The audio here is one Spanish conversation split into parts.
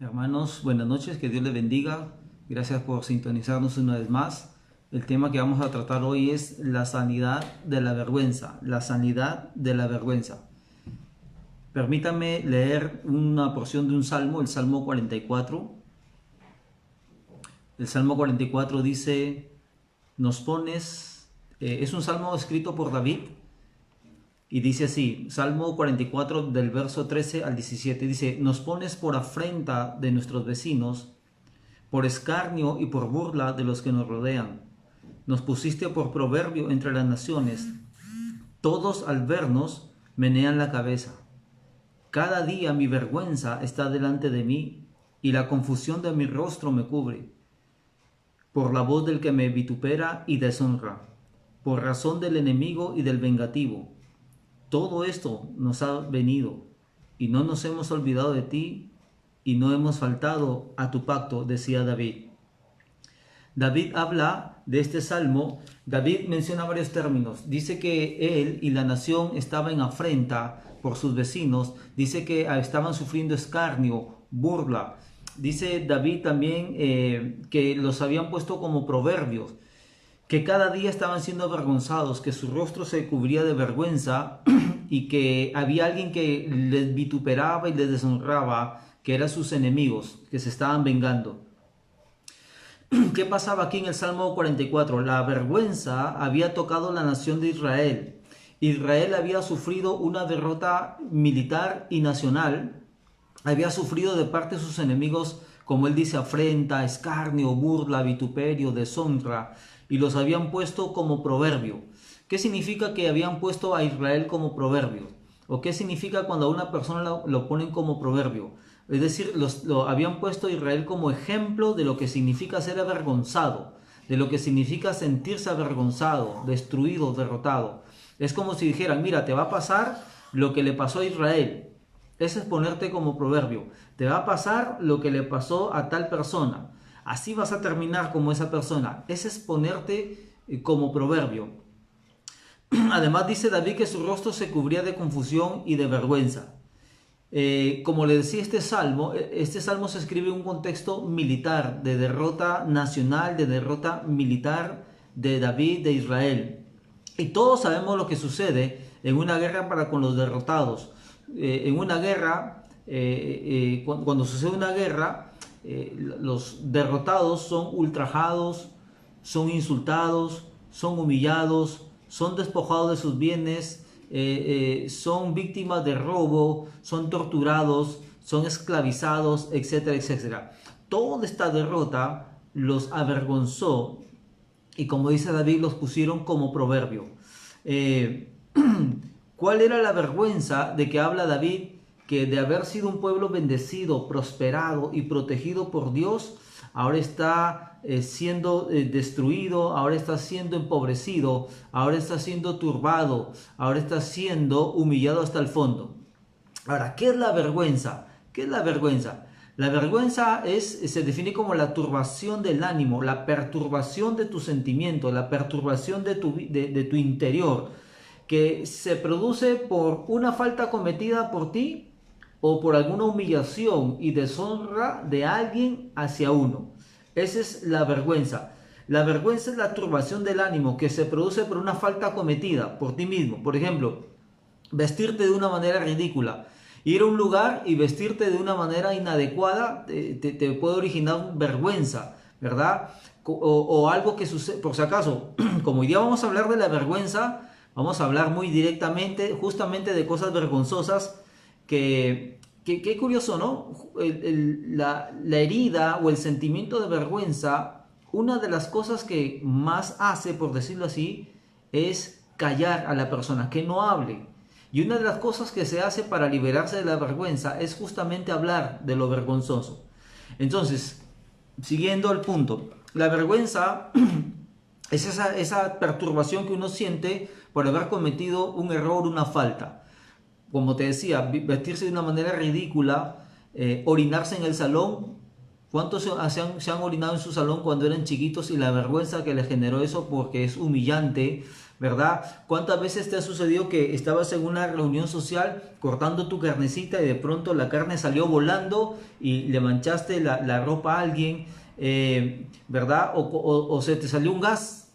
Hermanos, buenas noches, que Dios les bendiga. Gracias por sintonizarnos una vez más. El tema que vamos a tratar hoy es la sanidad de la vergüenza. La sanidad de la vergüenza. Permítanme leer una porción de un salmo, el Salmo 44. El Salmo 44 dice, es un salmo escrito por David. Y dice así, Salmo 44 del verso 13 al 17, dice, nos pones por afrenta de nuestros vecinos, por escarnio y por burla de los que nos rodean. Nos pusiste por proverbio entre las naciones. Todos al vernos menean la cabeza. Cada día mi vergüenza está delante de mí y la confusión de mi rostro me cubre. Por la voz del que me vitupera y deshonra, por razón del enemigo y del vengativo. Todo esto nos ha venido y no nos hemos olvidado de ti y no hemos faltado a tu pacto, decía David. David habla de este salmo. David menciona varios términos. Dice que él y la nación estaban en afrenta por sus vecinos. Dice que estaban sufriendo escarnio, burla. Dice David también que los habían puesto como proverbios, que cada día estaban siendo avergonzados, que su rostro se cubría de vergüenza y que había alguien que les vituperaba y les deshonraba, que eran sus enemigos, que se estaban vengando. ¿Qué pasaba aquí en el Salmo 44? La vergüenza había tocado la nación de Israel. Israel había sufrido una derrota militar y nacional, había sufrido de parte de sus enemigos, como él dice, afrenta, escarnio, burla, vituperio, deshonra, y los habían puesto como proverbio. ¿Qué significa que habían puesto a Israel como proverbio? ¿O qué significa cuando a una persona lo ponen como proverbio? Es decir, lo habían puesto a Israel como ejemplo de lo que significa ser avergonzado, de lo que significa sentirse avergonzado, destruido, derrotado. Es como si dijeran, mira, te va a pasar lo que le pasó a Israel. Ese es ponerte como proverbio. Te va a pasar lo que le pasó a tal persona. Así vas a terminar como esa persona. Ese es ponerte como proverbio. Además dice David que su rostro se cubría de confusión y de vergüenza. Como le decía este salmo se escribe en un contexto militar, de derrota nacional, de derrota militar de David, de Israel. Y todos sabemos lo que sucede en una guerra para con los derrotados. En una guerra, cuando sucede una guerra, los derrotados son ultrajados, son insultados, son humillados, son despojados de sus bienes, son víctimas de robo, son torturados, son esclavizados, etcétera, etcétera. Toda esta derrota los avergonzó y, como dice David, los pusieron como proverbio. ¿Cuál era la vergüenza de que habla David? Que de haber sido un pueblo bendecido, prosperado y protegido por Dios, ahora está siendo destruido, ahora está siendo empobrecido, ahora está siendo turbado, ahora está siendo humillado hasta el fondo. Ahora, ¿qué es la vergüenza? ¿Qué es la vergüenza? La vergüenza se define como la turbación del ánimo, la perturbación de tu sentimiento, la perturbación de tu interior, que se produce por una falta cometida por ti o por alguna humillación y deshonra de alguien hacia uno. Esa es la vergüenza. La vergüenza es la turbación del ánimo que se produce por una falta cometida por ti mismo. Por ejemplo, vestirte de una manera ridícula. Ir a un lugar y vestirte de una manera inadecuada te puede originar vergüenza, ¿verdad? O algo que sucede, por si acaso, como hoy día vamos a hablar de la vergüenza, vamos a hablar muy directamente, justamente de cosas vergonzosas que curioso, ¿no? La herida o el sentimiento de vergüenza, una de las cosas que más hace, por decirlo así, es callar a la persona, que no hable. Y una de las cosas que se hace para liberarse de la vergüenza es justamente hablar de lo vergonzoso. Entonces, siguiendo el punto, la vergüenza es esa perturbación que uno siente por haber cometido un error, una falta. Como te decía, vestirse de una manera ridícula, orinarse en el salón. ¿Cuántos se han orinado en su salón cuando eran chiquitos y la vergüenza que les generó eso porque es humillante, ¿verdad? ¿Cuántas veces te ha sucedido que estabas en una reunión social cortando tu carnecita y de pronto la carne salió volando y le manchaste la ropa a alguien, ¿verdad? O se te salió un gas.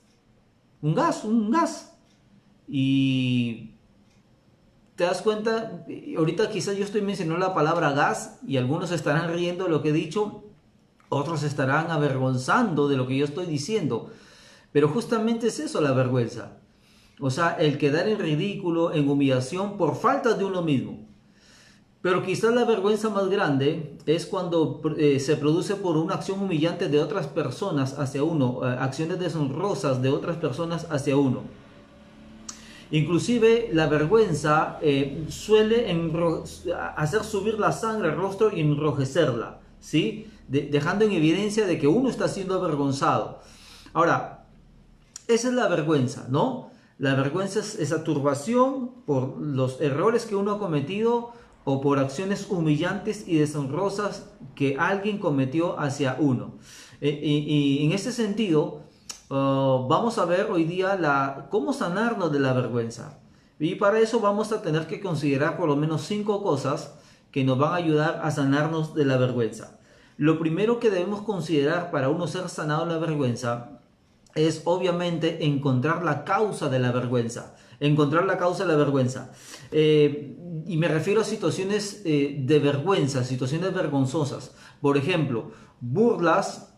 Y te das cuenta, ahorita quizás yo estoy mencionando la palabra gas y algunos estarán riendo de lo que he dicho, otros estarán avergonzando de lo que yo estoy diciendo. Pero justamente es eso la vergüenza. O sea, el quedar en ridículo, en humillación por falta de uno mismo. Pero quizás la vergüenza más grande es cuando se produce por una acción humillante de otras personas hacia uno, acciones deshonrosas de otras personas hacia uno. Inclusive la vergüenza suele hacer subir la sangre al rostro y enrojecerla, ¿sí? Dejando en evidencia de que uno está siendo avergonzado. Ahora, esa es la vergüenza, ¿no? La vergüenza es esa turbación por los errores que uno ha cometido o por acciones humillantes y deshonrosas que alguien cometió hacia uno. Y en ese sentido, vamos a ver hoy día cómo sanarnos de la vergüenza. Y para eso vamos a tener que considerar por lo menos 5 cosas que nos van a ayudar a sanarnos de la vergüenza. Lo primero que debemos considerar para uno ser sanado de la vergüenza es obviamente encontrar la causa de la vergüenza. Encontrar la causa de la vergüenza. Y me refiero a situaciones de vergüenza, situaciones vergonzosas. Por ejemplo, burlas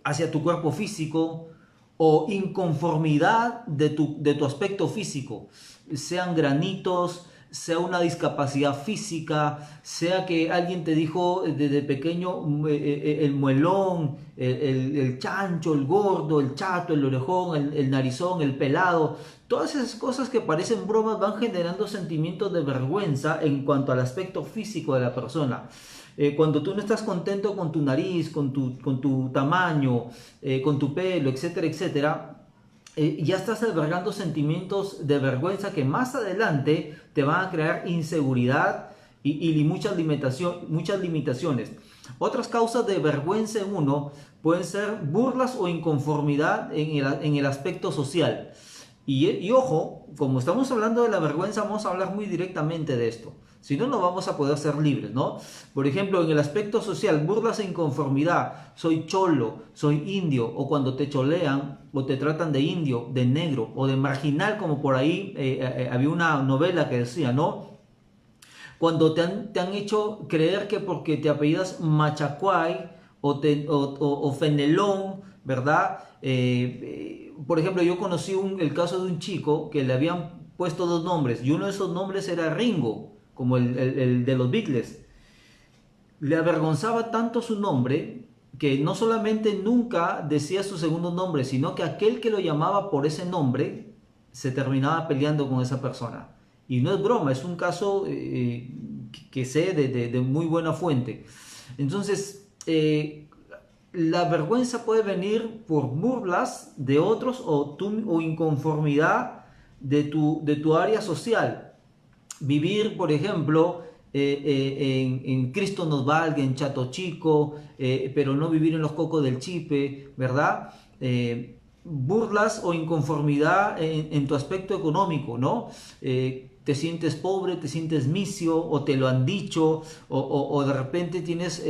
hacia tu cuerpo físico o inconformidad de tu aspecto físico, sean granitos, sea una discapacidad física, sea que alguien te dijo desde pequeño el muelón, el chancho, el gordo, el chato, el orejón, el narizón, el pelado. Todas esas cosas que parecen bromas van generando sentimientos de vergüenza en cuanto al aspecto físico de la persona. Cuando tú no estás contento con tu nariz, con tu tamaño, con tu pelo, etcétera, etcétera, ya estás albergando sentimientos de vergüenza que más adelante te van a crear inseguridad y muchas limitaciones. Otras causas de vergüenza en uno pueden ser burlas o inconformidad en el aspecto social. Y ojo, como estamos hablando de la vergüenza, vamos a hablar muy directamente de esto. Si no, no vamos a poder ser libres, ¿no? Por ejemplo, en el aspecto social, burlas e inconformidad. Soy cholo, soy indio, o cuando te cholean o te tratan de indio, de negro o de marginal, como por ahí había una novela que decía, ¿no? Cuando te han hecho creer que porque te apellidas Machacuay o Fenelón, ¿verdad? Por ejemplo, yo conocí el caso de un chico que le habían puesto 2 nombres y uno de esos nombres era Ringo, como el de los Beatles. Le avergonzaba tanto su nombre que no solamente nunca decía su segundo nombre, sino que aquel que lo llamaba por ese nombre se terminaba peleando con esa persona. Y no es broma, es un caso que sé de muy buena fuente. Entonces, la vergüenza puede venir por burlas de otros o inconformidad de tu área social. Vivir, por ejemplo, en Cristo nos valga, en Chato Chico, pero no vivir en los cocos del Chipe, ¿verdad? Burlas o inconformidad en tu aspecto económico, ¿no? Te sientes pobre, te sientes misio, o te lo han dicho, o de repente tienes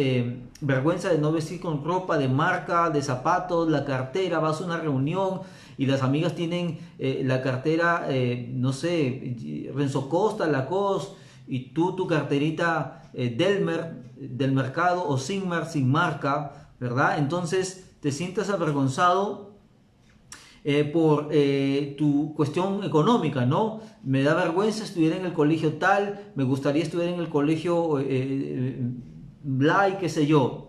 vergüenza de no vestir con ropa de marca, de zapatos, la cartera, vas a una reunión y las amigas tienen la cartera, no sé, Renzo Costa, Lacoste, y tú tu carterita Delmer, del mercado, o Sigmar, sin marca, ¿verdad? Entonces te sientes avergonzado por tu cuestión económica, ¿no? Me da vergüenza estudiar en el colegio tal, me gustaría estudiar en el colegio Blay, qué sé yo.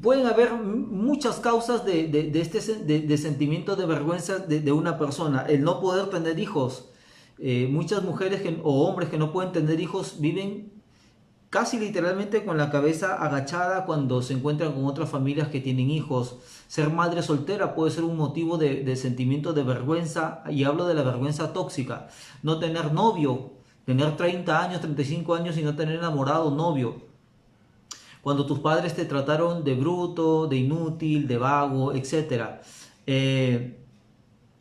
Pueden haber muchas causas de sentimiento de vergüenza de una persona. El no poder tener hijos. Muchas mujeres o hombres que no pueden tener hijos viven casi literalmente con la cabeza agachada cuando se encuentran con otras familias que tienen hijos. Ser madre soltera puede ser un motivo de sentimiento de vergüenza, y hablo de la vergüenza tóxica. No tener novio, tener 30 años, 35 años y no tener enamorado, novio. Cuando tus padres te trataron de bruto, de inútil, de vago, etc.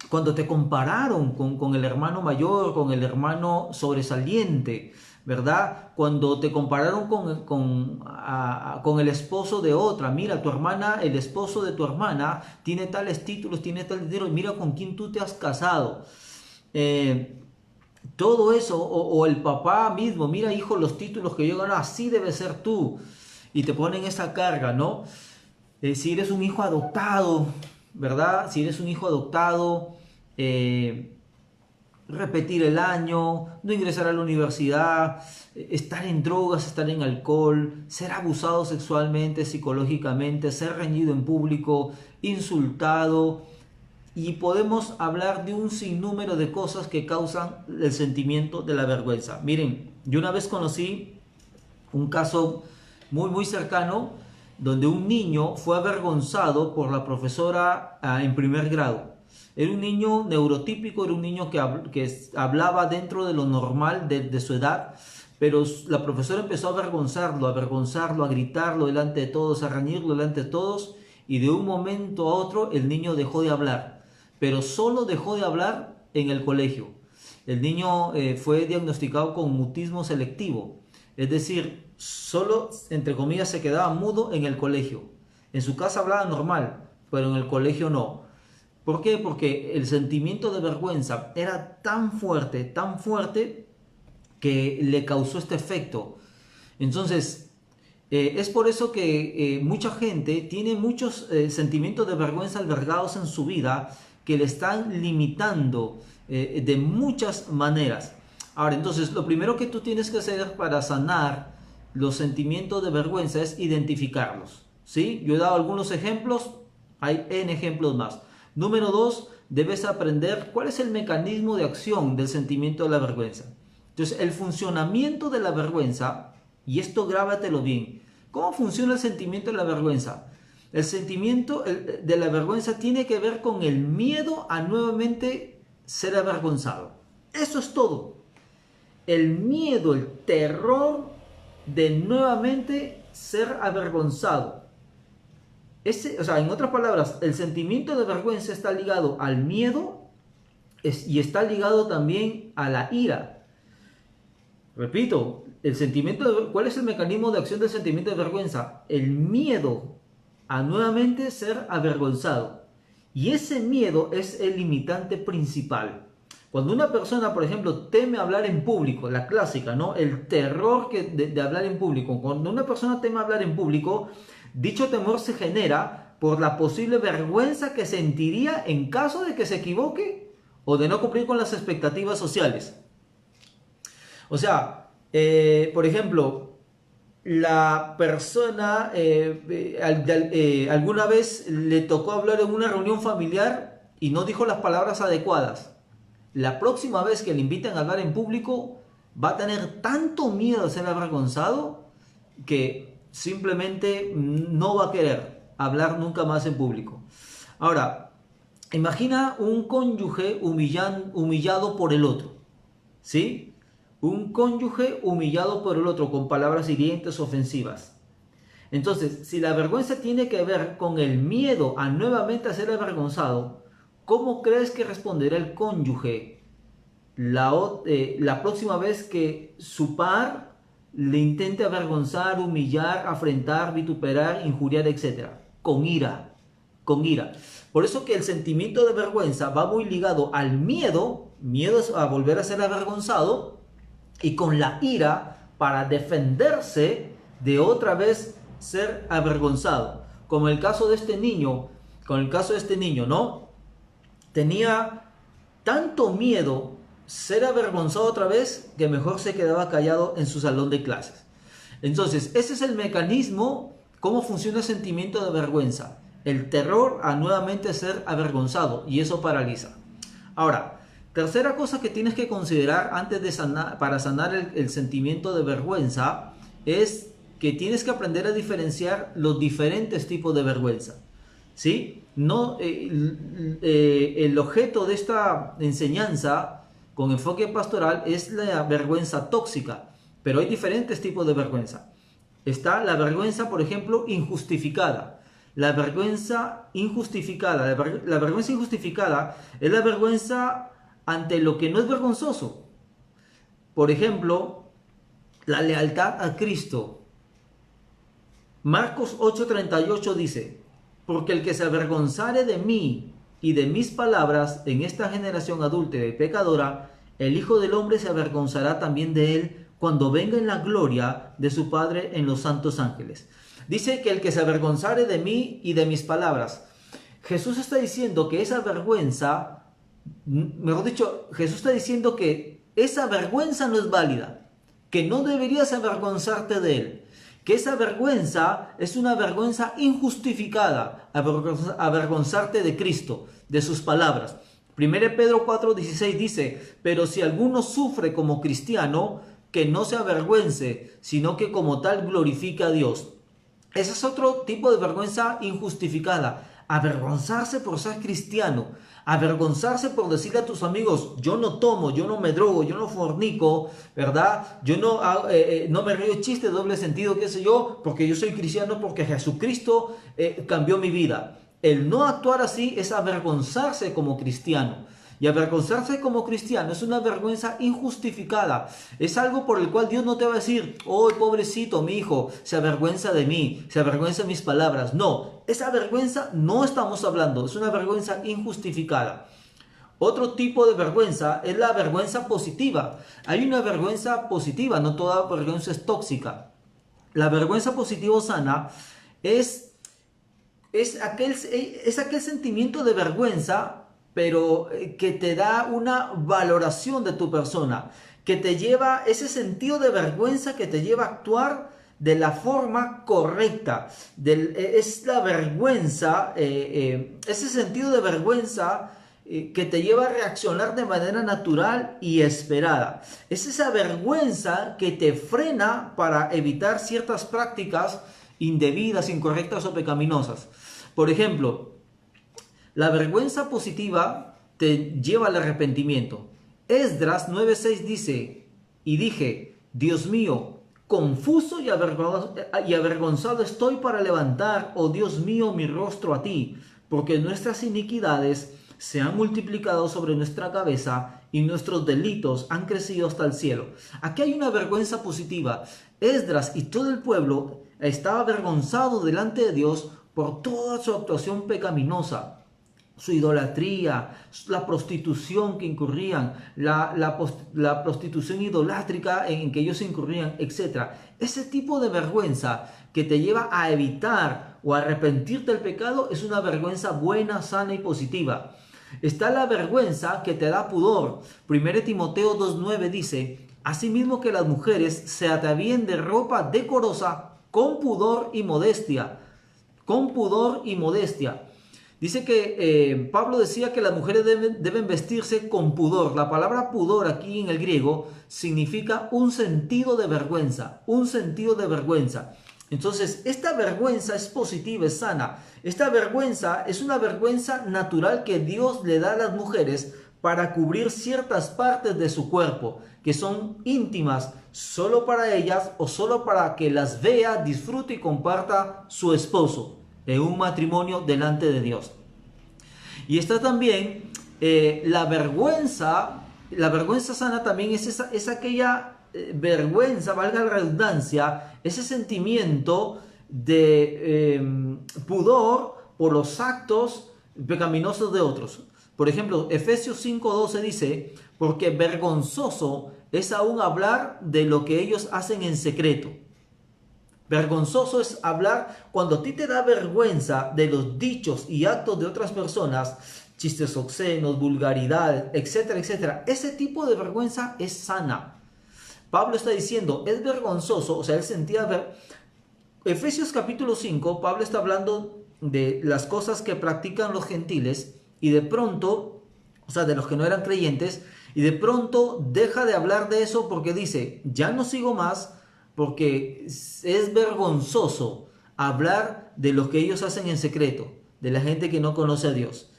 cuando te compararon con el hermano mayor, con el hermano sobresaliente, ¿verdad? Cuando te compararon con el esposo de otra. Mira, tu hermana, el esposo de tu hermana tiene tales títulos, tiene tal dinero, y mira con quién tú te has casado. Todo eso, o el papá mismo, mira hijo, los títulos que yo gano, así debe ser tú. Y te ponen esa carga, ¿no? Si eres un hijo adoptado, ¿verdad? Si eres un hijo adoptado, repetir el año, no ingresar a la universidad, estar en drogas, estar en alcohol, ser abusado sexualmente, psicológicamente, ser reñido en público, insultado, y podemos hablar de un sinnúmero de cosas que causan el sentimiento de la vergüenza. Miren, yo una vez conocí un caso muy cercano donde un niño fue avergonzado por la profesora en primer grado. Era un niño neurotípico, era un niño que hablaba dentro de lo normal de su edad, pero la profesora empezó a avergonzarlo, a gritarlo delante de todos, a reñirlo delante de todos, y de un momento a otro el niño dejó de hablar, pero solo dejó de hablar en el colegio. El niño fue diagnosticado con mutismo selectivo, es decir, solo, entre comillas, se quedaba mudo en el colegio. En su casa hablaba normal, pero en el colegio no. ¿Por qué? Porque el sentimiento de vergüenza era tan fuerte, que le causó este efecto. Entonces, es por eso que mucha gente tiene muchos sentimientos de vergüenza albergados en su vida que le están limitando de muchas maneras. Ahora, entonces, lo primero que tú tienes que hacer para sanar los sentimientos de vergüenza es identificarlos, ¿sí? Yo he dado algunos ejemplos, hay N ejemplos más. Número 2, debes aprender cuál es el mecanismo de acción del sentimiento de la vergüenza. Entonces, el funcionamiento de la vergüenza, y esto grábatelo bien, ¿cómo funciona el sentimiento de la vergüenza? El sentimiento de la vergüenza tiene que ver con el miedo a nuevamente ser avergonzado. Eso es todo. El miedo, el terror de nuevamente ser avergonzado. En otras palabras, el sentimiento de vergüenza está ligado al miedo y está ligado también a la ira. Repito, ¿cuál es el mecanismo de acción del sentimiento de vergüenza? El miedo a nuevamente ser avergonzado. Y ese miedo es el limitante principal. Cuando una persona, por ejemplo, teme hablar en público, la clásica, ¿no? El terror de hablar en público. Cuando una persona teme hablar en público, dicho temor se genera por la posible vergüenza que sentiría en caso de que se equivoque o de no cumplir con las expectativas sociales. O sea, por ejemplo, la persona alguna vez le tocó hablar en una reunión familiar y no dijo las palabras adecuadas. La próxima vez que le inviten a hablar en público, va a tener tanto miedo de ser avergonzado que simplemente no va a querer hablar nunca más en público. Ahora, imagina un cónyuge humillado por el otro, ¿sí? Un cónyuge humillado por el otro con palabras hirientes, ofensivas. Entonces, si la vergüenza tiene que ver con el miedo a nuevamente ser avergonzado, ¿cómo crees que responderá el cónyuge la próxima vez que su par le intente avergonzar, humillar, afrentar, vituperar, injuriar, etcétera? Con ira, con ira. Por eso que el sentimiento de vergüenza va muy ligado al miedo a volver a ser avergonzado, y con la ira para defenderse de otra vez ser avergonzado. Como el caso de este niño, ¿no? Tenía tanto miedo ser avergonzado otra vez que mejor se quedaba callado en su salón de clases. Entonces, ese es el mecanismo, cómo funciona el sentimiento de vergüenza. El terror a nuevamente ser avergonzado, y eso paraliza. Ahora, tercera cosa que tienes que considerar antes de para sanar el sentimiento de vergüenza es que tienes que aprender a diferenciar los diferentes tipos de vergüenza. ¿Sí? No, el objeto de esta enseñanza con enfoque pastoral es la vergüenza tóxica, pero hay diferentes tipos de vergüenza. Está la vergüenza, por ejemplo, injustificada. la vergüenza injustificada. La vergüenza injustificada es la vergüenza ante lo que no es vergonzoso. Por ejemplo, la lealtad a Cristo. Marcos 8:38 dice, porque el que se avergonzare de mí y de mis palabras en esta generación adúltera y pecadora, el Hijo del Hombre se avergonzará también de él cuando venga en la gloria de su Padre en los santos ángeles. Dice que el que se avergonzare de mí y de mis palabras. Jesús está diciendo que esa vergüenza, mejor dicho, Jesús está diciendo que esa vergüenza no es válida, que no deberías avergonzarte de él. Que esa vergüenza es una vergüenza injustificada, avergonzarte de Cristo, de sus palabras. 1 Pedro 4:16 dice, pero si alguno sufre como cristiano, que no se avergüence, sino que como tal glorifica a Dios. Ese es otro tipo de vergüenza injustificada, avergonzarse por ser cristiano, avergonzarse por decirle a tus amigos, yo no tomo, yo no me drogo, yo no fornico, ¿verdad? Yo no me río chiste de doble sentido, qué sé yo, porque yo soy cristiano, porque Jesucristo cambió mi vida. El no actuar así es avergonzarse como cristiano. Y avergonzarse como cristiano es una vergüenza injustificada. Es algo por el cual Dios no te va a decir, oh, pobrecito, mi hijo, se avergüenza de mí, se avergüenza de mis palabras. No, esa vergüenza no estamos hablando, es una vergüenza injustificada. Otro tipo de vergüenza es la vergüenza positiva. Hay una vergüenza positiva, no toda vergüenza es tóxica. La vergüenza positiva sana es aquel sentimiento de vergüenza, pero que te da una valoración de tu persona, que te lleva, ese sentido de vergüenza que te lleva a actuar de la forma correcta. Es la vergüenza, ese sentido de vergüenza que te lleva a reaccionar de manera natural y esperada. Es esa vergüenza que te frena para evitar ciertas prácticas indebidas, incorrectas o pecaminosas. Por ejemplo, la vergüenza positiva te lleva al arrepentimiento. Esdras 9:6 dice, y dije, Dios mío, confuso y avergonzado estoy para levantar, oh Dios mío, mi rostro a ti, porque nuestras iniquidades se han multiplicado sobre nuestra cabeza y nuestros delitos han crecido hasta el cielo. Aquí hay una vergüenza positiva. Esdras y todo el pueblo estaba avergonzado delante de Dios por toda su actuación pecaminosa. Su idolatría, la prostitución que incurrían, la prostitución idolátrica en que ellos incurrían, etc. Ese tipo de vergüenza que te lleva a evitar o a arrepentirte del pecado es una vergüenza buena, sana y positiva. Está la vergüenza que te da pudor. 1 Timoteo 2:9 dice, asimismo que las mujeres se atavíen de ropa decorosa con pudor y modestia. Con pudor y modestia. Dice que Pablo decía que las mujeres deben vestirse con pudor. La palabra pudor aquí en el griego significa un sentido de vergüenza, un sentido de vergüenza. Entonces, esta vergüenza es positiva, es sana. Esta vergüenza es una vergüenza natural que Dios le da a las mujeres para cubrir ciertas partes de su cuerpo que son íntimas solo para ellas o solo para que las vea, disfrute y comparta su esposo en un matrimonio delante de Dios. Y está también la vergüenza sana también es aquella vergüenza, valga la redundancia, ese sentimiento de pudor por los actos pecaminosos de otros. Por ejemplo, Efesios 5:12 dice, porque vergonzoso es aún hablar de lo que ellos hacen en secreto. Vergonzoso es hablar cuando a ti te da vergüenza de los dichos y actos de otras personas, chistes obscenos, vulgaridad, etcétera, etcétera. Ese tipo de vergüenza es sana. Pablo está diciendo, es vergonzoso, o sea, él sentía Efesios capítulo 5, Pablo está hablando de las cosas que practican los gentiles y de pronto, o sea, de los que no eran creyentes, y de pronto deja de hablar de eso porque dice, ya no sigo más, porque es vergonzoso hablar de lo que ellos hacen en secreto, de la gente que no conoce a Dios.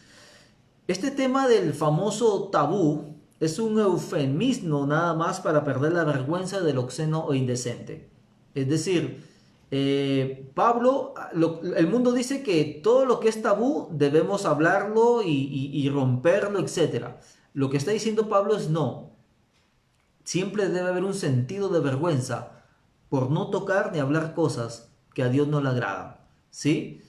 Este tema del famoso tabú es un eufemismo nada más para perder la vergüenza del obsceno o indecente. Es decir, Pablo, el mundo dice que todo lo que es tabú debemos hablarlo y romperlo, etc. Lo que está diciendo Pablo es no. Siempre debe haber un sentido de vergüenza por no tocar ni hablar cosas que a Dios no le agradan. ¿Sí?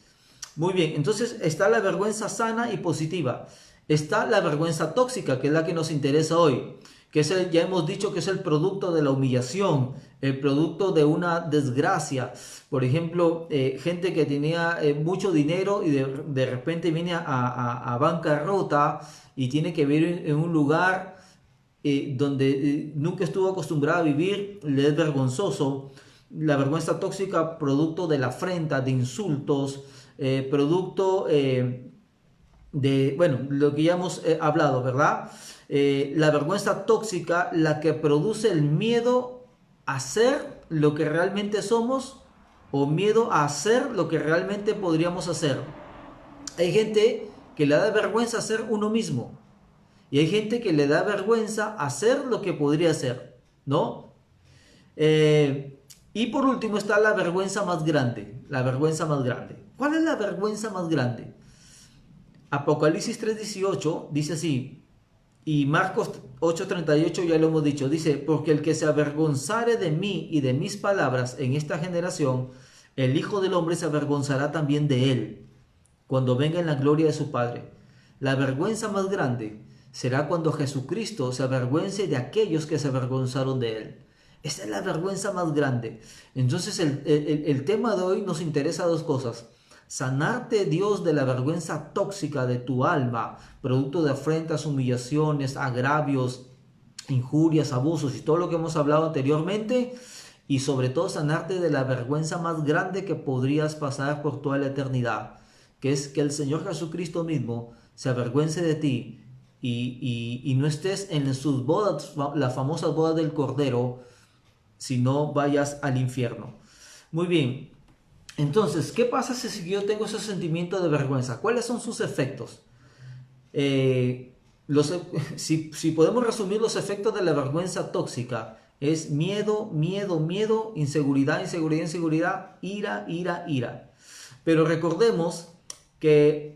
Muy bien, entonces está la vergüenza sana y positiva. Está la vergüenza tóxica, que es la que nos interesa hoy, que es ya hemos dicho que es el producto de la humillación, el producto de una desgracia. Por ejemplo, gente que tenía mucho dinero y de repente viene a bancarrota y tiene que vivir en un lugar donde nunca estuvo acostumbrado a vivir, le es vergonzoso. La vergüenza tóxica, producto de la afrenta, de insultos, producto de, bueno, lo que ya hemos hablado, ¿verdad? La vergüenza tóxica, la que produce el miedo a ser lo que realmente somos o miedo a hacer lo que realmente podríamos hacer. Hay gente que le da vergüenza ser uno mismo. Y hay gente que le da vergüenza hacer lo que podría hacer, ¿no? Y por último está la vergüenza más grande. La vergüenza más grande. ¿Cuál es la vergüenza más grande? Apocalipsis 3:18 dice así. Y Marcos 8:38 ya lo hemos dicho. Dice, porque el que se avergonzare de mí y de mis palabras en esta generación, el Hijo del Hombre se avergonzará también de él, cuando venga en la gloria de su Padre. La vergüenza más grande será cuando Jesucristo se avergüence de aquellos que se avergonzaron de él. Esa es la vergüenza más grande. Entonces el tema de hoy nos interesa dos cosas. Sanarte, Dios, de la vergüenza tóxica de tu alma, producto de afrentas, humillaciones, agravios, injurias, abusos y todo lo que hemos hablado anteriormente. Y sobre todo sanarte de la vergüenza más grande que podrías pasar por toda la eternidad, que es que el Señor Jesucristo mismo se avergüence de ti y no estés en sus bodas, las famosas bodas del Cordero, si no vayas al infierno. Muy bien, entonces, ¿qué pasa si yo tengo ese sentimiento de vergüenza? ¿Cuáles son sus efectos? Si podemos resumir los efectos de la vergüenza tóxica, es miedo, miedo, miedo, inseguridad, inseguridad, inseguridad, ira, ira, ira. Pero recordemos que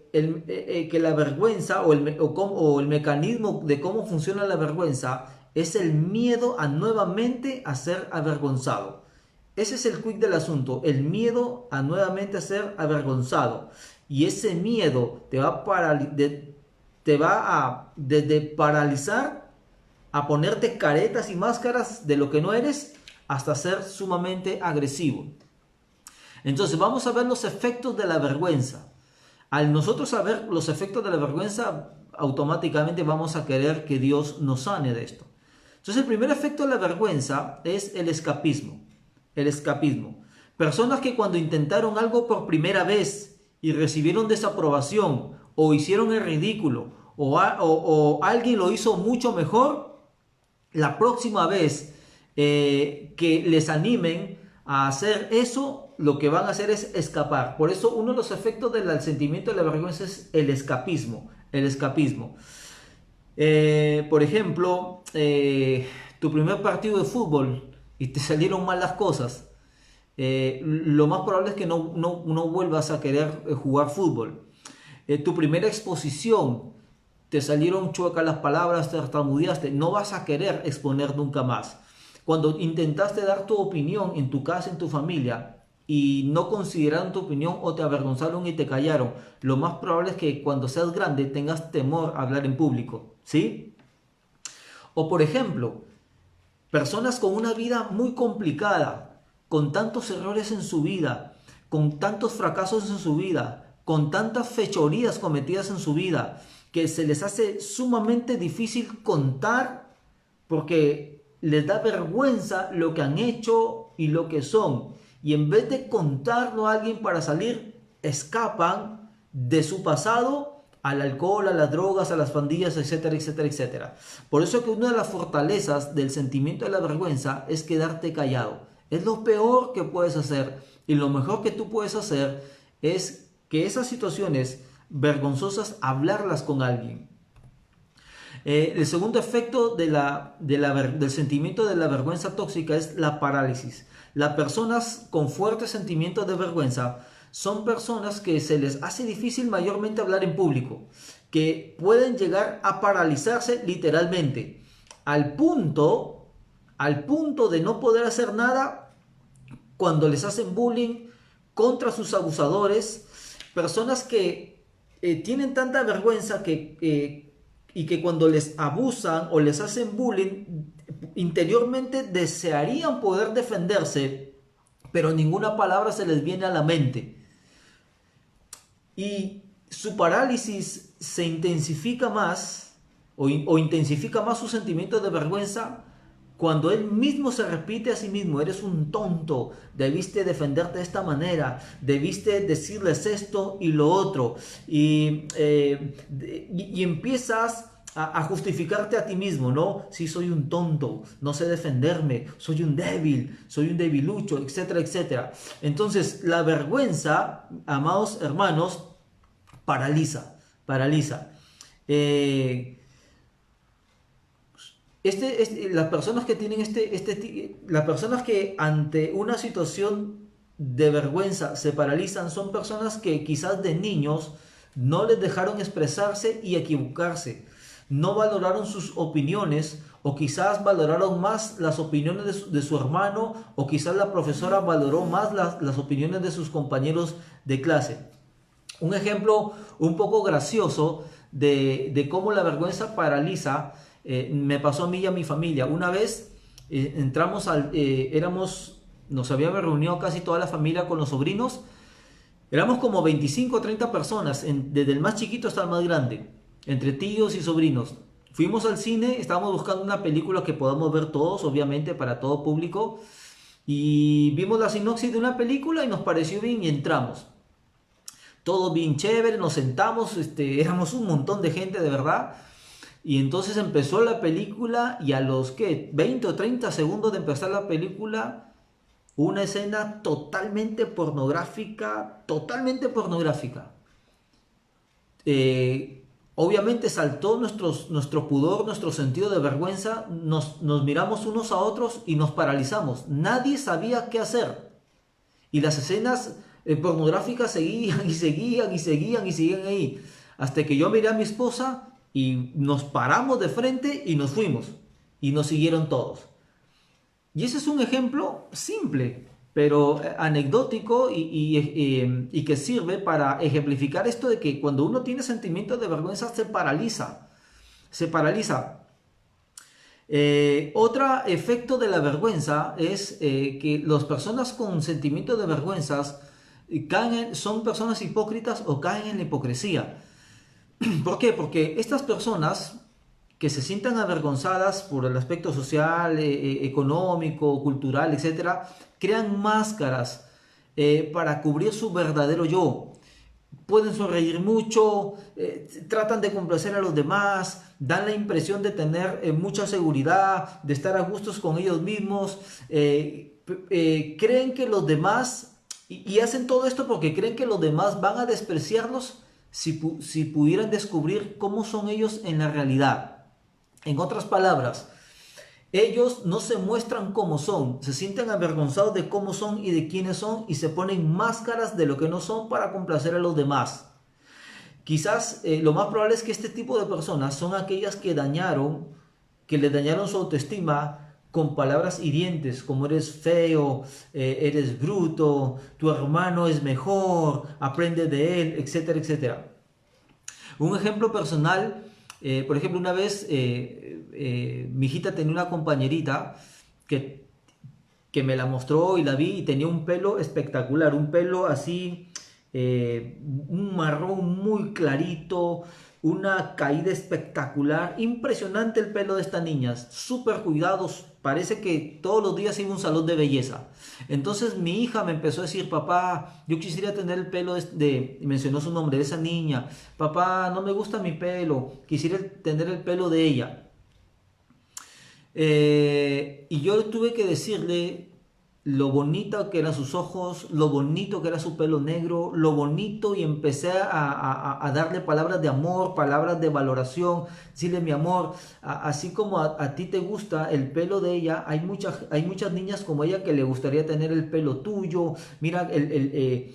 la vergüenza o el mecanismo de cómo funciona la vergüenza es el miedo a nuevamente a ser avergonzado. Ese es el quick del asunto, el miedo a nuevamente ser avergonzado. Y ese miedo te va desde paralizar a ponerte caretas y máscaras de lo que no eres hasta ser sumamente agresivo. Entonces vamos a ver los efectos de la vergüenza. Al nosotros saber los efectos de la vergüenza, automáticamente vamos a querer que Dios nos sane de esto. Entonces el primer efecto de la vergüenza es el escapismo. El escapismo. Personas que cuando intentaron algo por primera vez y recibieron desaprobación o hicieron el ridículo o alguien lo hizo mucho mejor, la próxima vez que les animen a hacer eso, lo que van a hacer es escapar. Por eso uno de los efectos del sentimiento de la vergüenza es el escapismo. El escapismo. Por ejemplo, tu primer partido de fútbol y te salieron mal las cosas, lo más probable es que no vuelvas a querer jugar fútbol. Tu primera exposición, te salieron chuecas las palabras, te tartamudeaste, no vas a querer exponer nunca más. Cuando intentaste dar tu opinión en tu casa, en tu familia, y no consideraron tu opinión o te avergonzaron y te callaron, lo más probable es que cuando seas grande tengas temor a hablar en público, ¿sí? O por ejemplo, personas con una vida muy complicada, con tantos errores en su vida, con tantos fracasos en su vida, con tantas fechorías cometidas en su vida, que se les hace sumamente difícil contar porque les da vergüenza lo que han hecho y lo que son. Y en vez de contarlo a alguien para salir, escapan de su pasado al alcohol, a las drogas, a las pandillas, etcétera, etcétera, etcétera. Por eso que una de las fortalezas del sentimiento de la vergüenza es quedarte callado. Es lo peor que puedes hacer. Y lo mejor que tú puedes hacer es que esas situaciones vergonzosas, hablarlas con alguien. El segundo efecto del sentimiento de la vergüenza tóxica es la parálisis. Las personas con fuertes sentimientos de vergüenza son personas que se les hace difícil mayormente hablar en público, que pueden llegar a paralizarse literalmente, al punto, al punto de no poder hacer nada cuando les hacen bullying contra sus abusadores, personas que tienen tanta vergüenza y que cuando les abusan o les hacen bullying, interiormente desearían poder defenderse, pero ninguna palabra se les viene a la mente. Y su parálisis se intensifica más o intensifica más su sentimiento de vergüenza cuando él mismo se repite a sí mismo: eres un tonto, debiste defenderte de esta manera, debiste decirles esto y lo otro, y empiezas a justificarte a ti mismo, ¿no? Sí, soy un tonto, no sé defenderme, soy un débil, soy un debilucho, etcétera, etcétera. Entonces, la vergüenza, amados hermanos, paraliza. Las personas que tienen las personas que ante una situación de vergüenza se paralizan son personas que quizás de niños no les dejaron expresarse y equivocarse, no valoraron sus opiniones, o quizás valoraron más las opiniones de su hermano, o quizás la profesora valoró más las opiniones de sus compañeros de clase. Un ejemplo un poco gracioso de cómo la vergüenza paraliza me pasó a mí y a mi familia. Una vez nos habíamos reunido casi toda la familia con los sobrinos. Éramos como 25 o 30 personas, desde el más chiquito hasta el más grande, entre tíos y sobrinos. Fuimos al cine, estábamos buscando una película que podamos ver todos, obviamente para todo público, y vimos la sinopsis de una película y nos pareció bien y entramos. Todo bien chévere, nos sentamos, éramos un montón de gente de verdad. Y entonces empezó la película y a los 20 o 30 segundos de empezar la película, una escena totalmente pornográfica, obviamente saltó nuestro pudor, nuestro sentido de vergüenza, nos miramos unos a otros y nos paralizamos. Nadie sabía qué hacer. Y las escenas pornográficas seguían ahí. Hasta que yo miré a mi esposa y nos paramos de frente y nos fuimos. Y nos siguieron todos. Y ese es un ejemplo simple, pero anecdótico y que sirve para ejemplificar esto de que cuando uno tiene sentimientos de vergüenza se paraliza. Otro efecto de la vergüenza es que las personas con sentimientos de vergüenza son personas hipócritas o caen en la hipocresía. ¿Por qué? Porque estas personas que se sientan avergonzadas por el aspecto social, económico, cultural, etcétera, crean máscaras para cubrir su verdadero yo. Pueden sonreír mucho, tratan de complacer a los demás, dan la impresión de tener mucha seguridad, de estar a gustos con ellos mismos, creen que los demás, y hacen todo esto porque creen que los demás van a despreciarlos si pudieran descubrir cómo son ellos en la realidad. En otras palabras, ellos no se muestran como son, se sienten avergonzados de cómo son y de quiénes son y se ponen máscaras de lo que no son para complacer a los demás. Quizás lo más probable es que este tipo de personas son aquellas que les dañaron su autoestima con palabras hirientes como eres feo, eres bruto, tu hermano es mejor, aprende de él, etcétera, etcétera. Un ejemplo personal, por ejemplo, una vez mi hijita tenía una compañerita que me la mostró y la vi y tenía un pelo espectacular, un pelo así, un marrón muy clarito, una caída espectacular, impresionante el pelo de esta niña, súper cuidados, parece que todos los días iba a un salón de belleza. Entonces mi hija me empezó a decir: papá, yo quisiera tener el pelo y mencionó su nombre, de esa niña. Papá, no me gusta mi pelo, quisiera tener el pelo de ella. Y yo tuve que decirle: lo bonito que eran sus ojos, lo bonito que era su pelo negro, lo bonito, y empecé a darle palabras de amor, palabras de valoración, decirle mi amor, así como a ti te gusta el pelo de ella, hay muchas niñas como ella que le gustaría tener el pelo tuyo. Mira, mi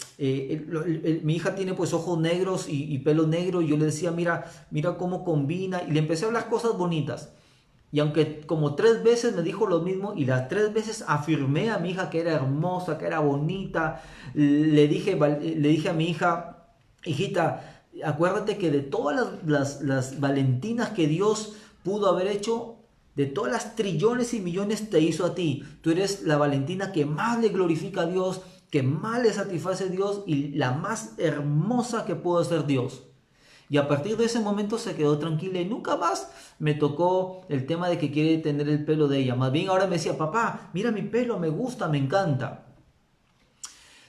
hija tiene pues ojos negros y pelo negro, y yo le decía, mira cómo combina, y le empecé a hablar cosas bonitas. Y aunque como 3 veces me dijo lo mismo, y las 3 veces afirmé a mi hija que era hermosa, que era bonita, le dije a mi hija, hijita, acuérdate que de todas las Valentinas que Dios pudo haber hecho, de todas las trillones y millones te hizo a ti. Tú eres la Valentina que más le glorifica a Dios, que más le satisface a Dios, y la más hermosa que pudo ser Dios. Y a partir de ese momento se quedó tranquila y nunca más me tocó el tema de que quiere tener el pelo de ella. Más bien ahora me decía, papá, mira mi pelo, me gusta, me encanta.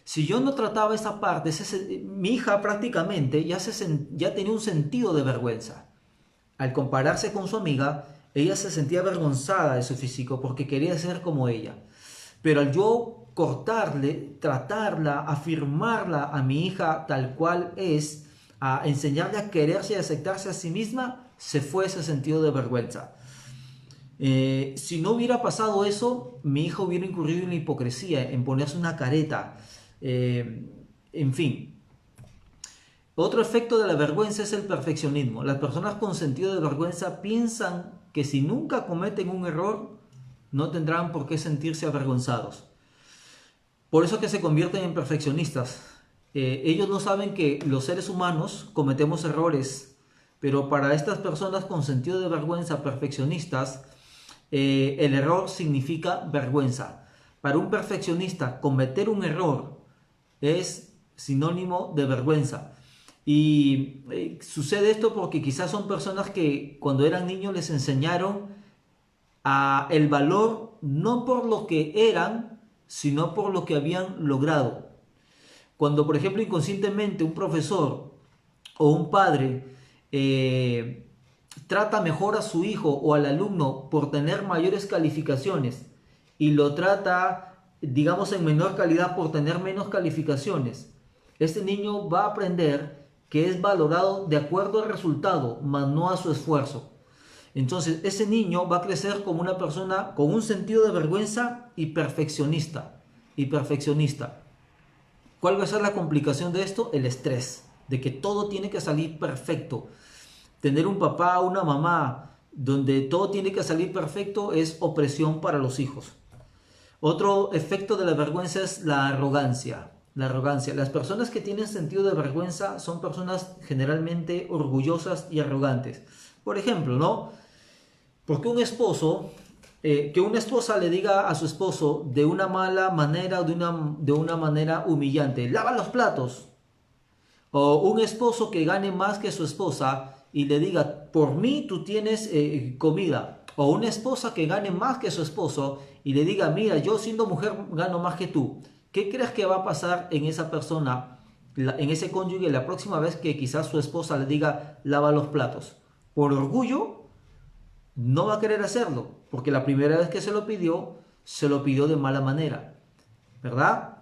Si yo no trataba esa parte, mi hija prácticamente ya tenía un sentido de vergüenza. Al compararse con su amiga, ella se sentía avergonzada de su físico porque quería ser como ella. Pero al yo cortarle, tratarla, afirmarla a mi hija tal cual es, a enseñarle a quererse y aceptarse a sí misma, se fue ese sentido de vergüenza. Si no hubiera pasado eso, mi hija hubiera incurrido en la hipocresía, en ponerse una careta, en fin. Otro efecto de la vergüenza es el perfeccionismo. Las personas con sentido de vergüenza piensan que si nunca cometen un error, no tendrán por qué sentirse avergonzados. Por eso que se convierten en perfeccionistas. Ellos no saben que los seres humanos cometemos errores, pero para estas personas con sentido de vergüenza, perfeccionistas, el error significa vergüenza. Para un perfeccionista, cometer un error es sinónimo de vergüenza. Y sucede esto porque quizás son personas que cuando eran niños les enseñaron el valor no por lo que eran, sino por lo que habían logrado. Cuando, por ejemplo, inconscientemente un profesor o un padre trata mejor a su hijo o al alumno por tener mayores calificaciones, y lo trata, digamos, en menor calidad por tener menos calificaciones, este niño va a aprender que es valorado de acuerdo al resultado, mas no a su esfuerzo. Entonces, ese niño va a crecer como una persona con un sentido de vergüenza y perfeccionista. ¿Cuál va a ser la complicación de esto? El estrés, de que todo tiene que salir perfecto. Tener un papá o una mamá donde todo tiene que salir perfecto es opresión para los hijos. Otro efecto de la vergüenza es la arrogancia. La arrogancia. Las personas que tienen sentido de vergüenza son personas generalmente orgullosas y arrogantes. Por ejemplo, ¿no? Porque que una esposa le diga a su esposo de una mala manera, de una manera humillante, lava los platos. O un esposo que gane más que su esposa y le diga, por mí tú tienes comida. O una esposa que gane más que su esposo y le diga, mira, yo siendo mujer gano más que tú. ¿Qué crees que va a pasar en esa persona, en ese cónyuge, la próxima vez que quizás su esposa le diga, lava los platos? Por orgullo, no va a querer hacerlo, porque la primera vez que se lo pidió de mala manera, ¿verdad?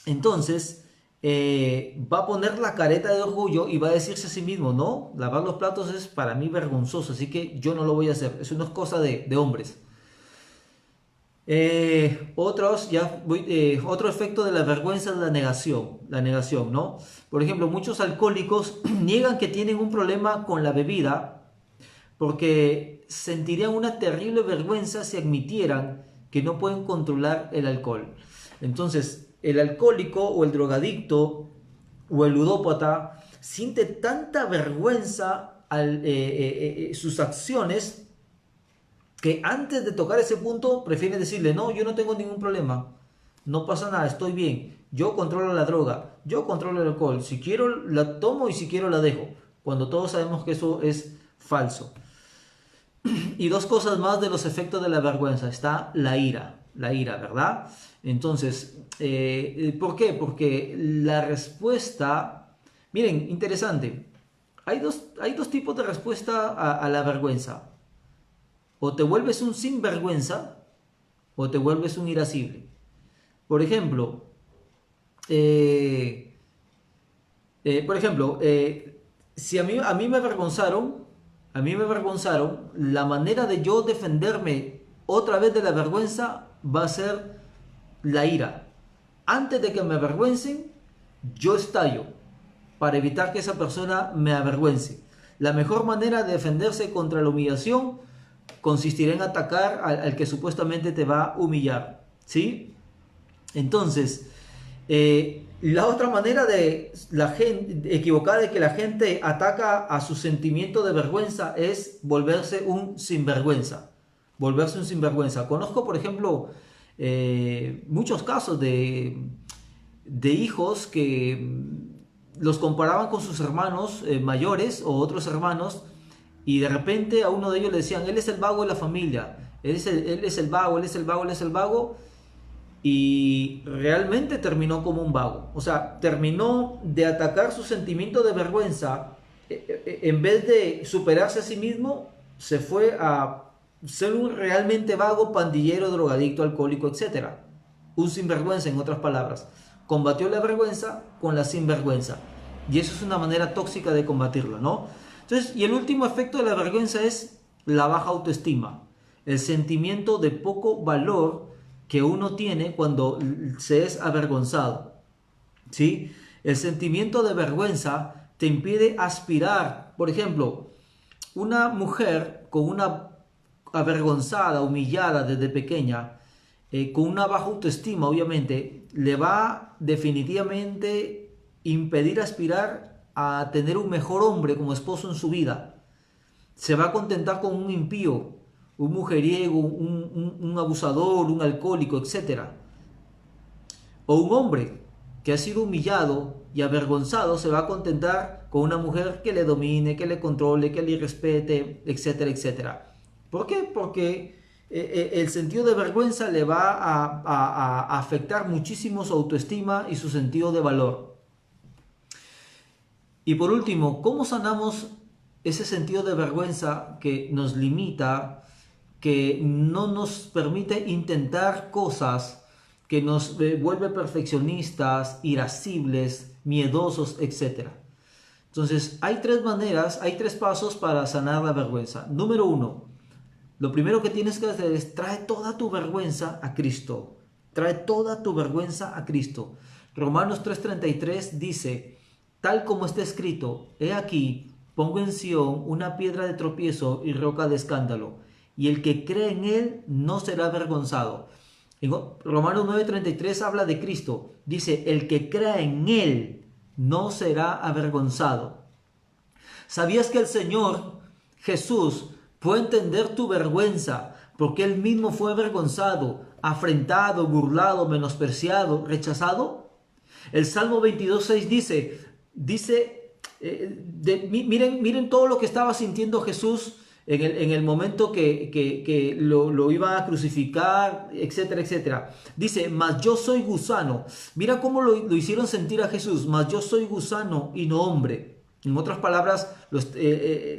Entonces, va a poner la careta de orgullo y va a decirse a sí mismo, no, lavar los platos es para mí vergonzoso, así que yo no lo voy a hacer, eso no es cosa de hombres. Otro efecto de la vergüenza es la negación, ¿no? Por ejemplo, muchos alcohólicos niegan que tienen un problema con la bebida porque sentirían una terrible vergüenza si admitieran que no pueden controlar el alcohol. Entonces, el alcohólico o el drogadicto o el ludópata siente tanta vergüenza sus acciones que antes de tocar ese punto prefieren decirle, no, yo no tengo ningún problema, no pasa nada, estoy bien, yo controlo la droga, yo controlo el alcohol, si quiero la tomo y si quiero la dejo, cuando todos sabemos que eso es falso. Y dos cosas más de los efectos de la vergüenza. Está la ira, ¿verdad? Entonces, ¿por qué? Porque la respuesta, miren, interesante, hay dos tipos de respuesta a la vergüenza. O te vuelves un sinvergüenza o te vuelves un irascible. Por ejemplo, si a mí me avergonzaron, la manera de yo defenderme otra vez de la vergüenza va a ser la ira. Antes de que me avergüencen, yo estallo para evitar que esa persona me avergüence. La mejor manera de defenderse contra la humillación consistirá en atacar al que supuestamente te va a humillar, ¿sí? Entonces, la otra manera de la gente equivocada de que la gente ataca a su sentimiento de vergüenza es volverse un sinvergüenza. Volverse un sinvergüenza. Conozco, por ejemplo, muchos casos de hijos que los comparaban con sus hermanos mayores o otros hermanos, y de repente a uno de ellos le decían: él es el vago de la familia, él es el vago, él es el vago, él es el vago. Y realmente terminó como un vago. O sea, terminó de atacar su sentimiento de vergüenza. En vez de superarse a sí mismo, se fue a ser un realmente vago, pandillero, drogadicto, alcohólico, etcétera. Un sinvergüenza, en otras palabras. Combatió la vergüenza con la sinvergüenza. Y eso es una manera tóxica de combatirla, ¿no? Entonces, y el último efecto de la vergüenza es la baja autoestima. El sentimiento de poco valor que uno tiene cuando se es avergonzado, ¿sí? El sentimiento de vergüenza te impide aspirar. Por ejemplo, una mujer con una avergonzada, humillada desde pequeña, con una baja autoestima, obviamente, le va definitivamente impedir aspirar a tener un mejor hombre como esposo en su vida. Se va a contentar con un impío, un mujeriego, un abusador, un alcohólico, etc. O un hombre que ha sido humillado y avergonzado se va a contentar con una mujer que le domine, que le controle, que le respete, etcétera, etcétera. ¿Por qué? Porque el sentido de vergüenza le va a afectar muchísimo su autoestima y su sentido de valor. Y por último, ¿cómo sanamos ese sentido de vergüenza que nos limita, que no nos permite intentar cosas, que nos vuelve perfeccionistas, irascibles, miedosos, etc.? Entonces, hay tres maneras, hay tres pasos para sanar la vergüenza. Número uno, lo primero que tienes que hacer es trae toda tu vergüenza a Cristo. Trae toda tu vergüenza a Cristo. Romanos 3:33 dice: tal como está escrito, he aquí, pongo en Sión una piedra de tropiezo y roca de escándalo, y el que cree en él no será avergonzado. En Romanos 9:33 habla de Cristo. Dice: el que crea en él no será avergonzado. ¿Sabías que el Señor Jesús puede entender tu vergüenza porque él mismo fue avergonzado, afrentado, burlado, menospreciado, rechazado? El Salmo 22:6 miren todo lo que estaba sintiendo Jesús en el momento que lo iba a crucificar, etcétera, etcétera. Dice: mas yo soy gusano. Mira cómo lo hicieron sentir a Jesús: mas yo soy gusano y no hombre. En otras palabras,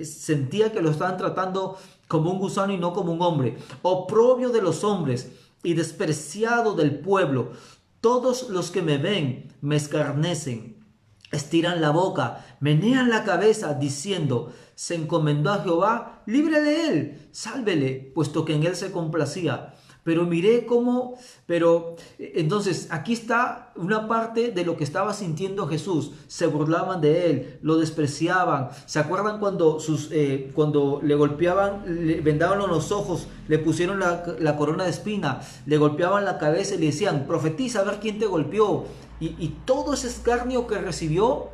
sentía que lo estaban tratando como un gusano y no como un hombre. Oprobio de los hombres y despreciado del pueblo. Todos los que me ven me escarnecen. Estiran la boca, menean la cabeza, diciendo: se encomendó a Jehová, libre de él, sálvele, puesto que en él se complacía. Entonces aquí está una parte de lo que estaba sintiendo Jesús. Se burlaban de él, lo despreciaban. ¿Se acuerdan cuando le golpeaban, le vendaban los ojos, le pusieron la corona de espina, le golpeaban la cabeza y le decían: profetiza a ver quién te golpeó? Y todo ese escarnio que recibió,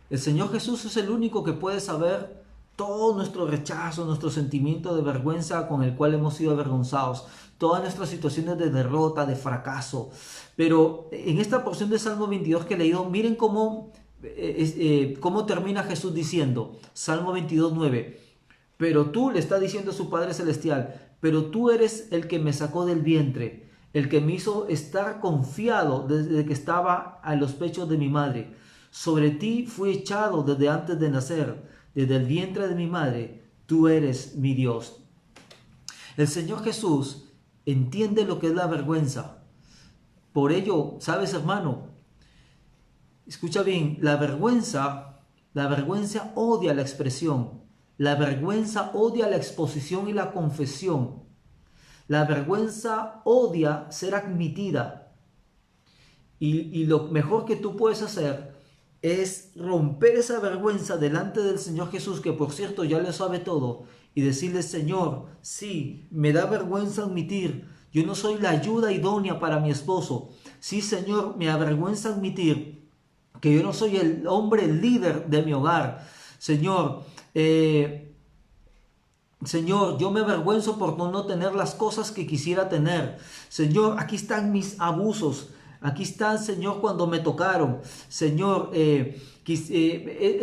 el Señor Jesús es el único que puede saber todo nuestro rechazo, nuestro sentimiento de vergüenza con el cual hemos sido avergonzados, todas nuestras situaciones de derrota, de fracaso. Pero en esta porción de Salmo 22 que he leído, miren cómo termina Jesús diciendo, Salmo 22:9, pero tú, le está diciendo a su Padre Celestial, pero tú eres el que me sacó del vientre, el que me hizo estar confiado desde que estaba a los pechos de mi madre. Sobre ti fui echado desde antes de nacer, desde el vientre de mi madre, tú eres mi Dios. El Señor Jesús entiende lo que es la vergüenza. Por ello, ¿sabes, hermano? Escucha bien, la vergüenza odia la expresión, la vergüenza odia la exposición y la confesión, la vergüenza odia ser admitida. Y lo mejor que tú puedes hacer es romper esa vergüenza delante del Señor Jesús, que por cierto ya lo sabe todo, y decirle: Señor, sí, me da vergüenza admitir, yo no soy la ayuda idónea para mi esposo. Sí, Señor, me avergüenza admitir que yo no soy el hombre líder de mi hogar. Señor, Señor, yo me avergüenzo por no tener las cosas que quisiera tener. Señor, aquí están mis abusos. Aquí están, Señor, cuando me tocaron. Señor, el